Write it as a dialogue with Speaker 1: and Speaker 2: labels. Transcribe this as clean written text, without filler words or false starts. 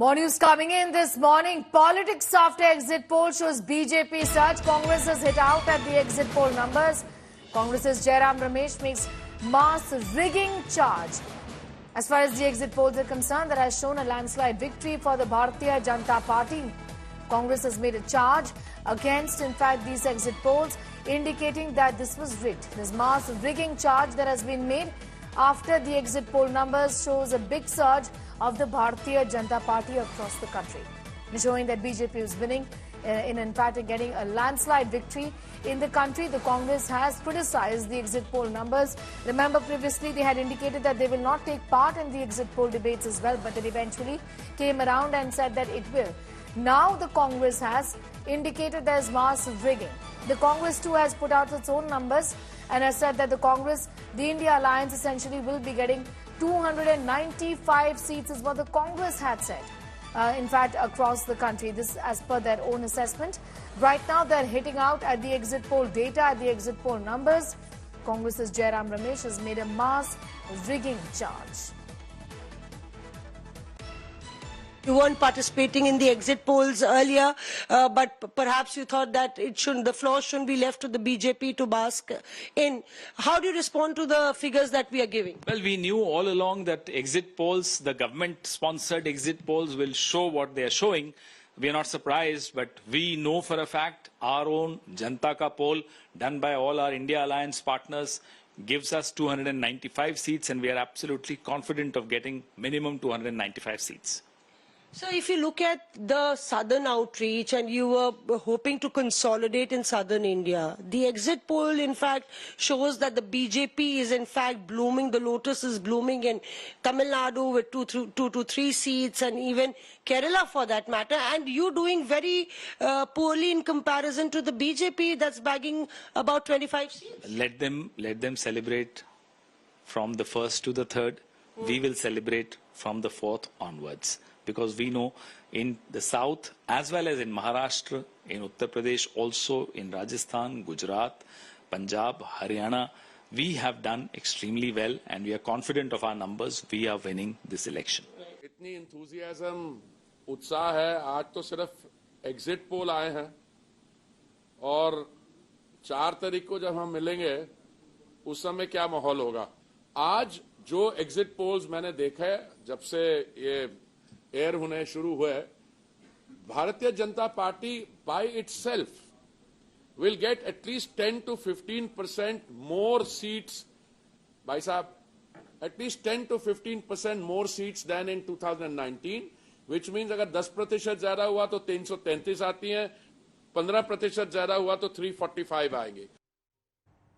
Speaker 1: More news coming in this morning. Politics after exit poll shows BJP surge. Congress has hit out at the exit poll numbers. Congress's Jairam Ramesh makes mass rigging charge. As far as the exit polls are concerned, that has shown a landslide victory for the Bharatiya Janata Party. Congress has made a charge against, in fact, these exit polls, indicating that this was rigged. This mass rigging charge that has been made after the exit poll numbers shows a big surge of the Bharatiya Janata Party across the country, showing that BJP is winning, in fact, getting a landslide victory in the country. The Congress has criticized the exit poll numbers. Remember, previously they had indicated that they will not take part in the exit poll debates as well, but they eventually came around and said that it will. Now the Congress has indicated there is mass rigging. The Congress too has put out its own numbers and has said that the India Alliance essentially will be getting 295 seats is what the Congress had said. In fact, across the country, this as per their own assessment. Right now, they're hitting out at the exit poll data, at the exit poll numbers. Congress's Jairam Ramesh has made a mass rigging charge.
Speaker 2: You weren't participating in the exit polls earlier, but perhaps you thought that the floor shouldn't be left to the BJP to bask in. How do you respond to the figures that we are giving?
Speaker 3: Well, we knew all along that exit polls, the government-sponsored exit polls, will show what they are showing. We are not surprised, but we know for a fact our own Janata Ka poll, done by all our India Alliance partners, gives us 295 seats, and we are absolutely confident of getting minimum 295 seats.
Speaker 2: So if you look at the southern outreach and you were hoping to consolidate in southern India, the exit poll in fact shows that the BJP is in fact blooming, the lotus is blooming in Tamil Nadu with 2 to 3 seats and even Kerala for that matter, and you doing very poorly in comparison to the BJP that's bagging about 25 seats.
Speaker 3: Let them celebrate from the first to the third. We will celebrate from the fourth onwards. Because we know in the south, as well as in Maharashtra, in Uttar Pradesh, also in Rajasthan, Gujarat, Punjab, Haryana, we have done extremely well and we are confident of our numbers. We are winning this election.
Speaker 4: इतनी enthusiasm, उत्साह है, आज तो सिर्फ exit poll आए हैं और 4 तारीख को जब हम मिलेंगे उस समय क्या माहौल होगा। आज जो exit polls मैंने देखा है जब से ये एयर होने शुरू हुए, Bharatiya Janata party by itself will get at least 10 to 15% more seats, भाई साहब, at least 10 to 15% more seats than in 2019, which means अगर 10% ज्यादा हुआ तो 333 आती हैं, 15% ज्यादा हुआ तो 345 आएंगे।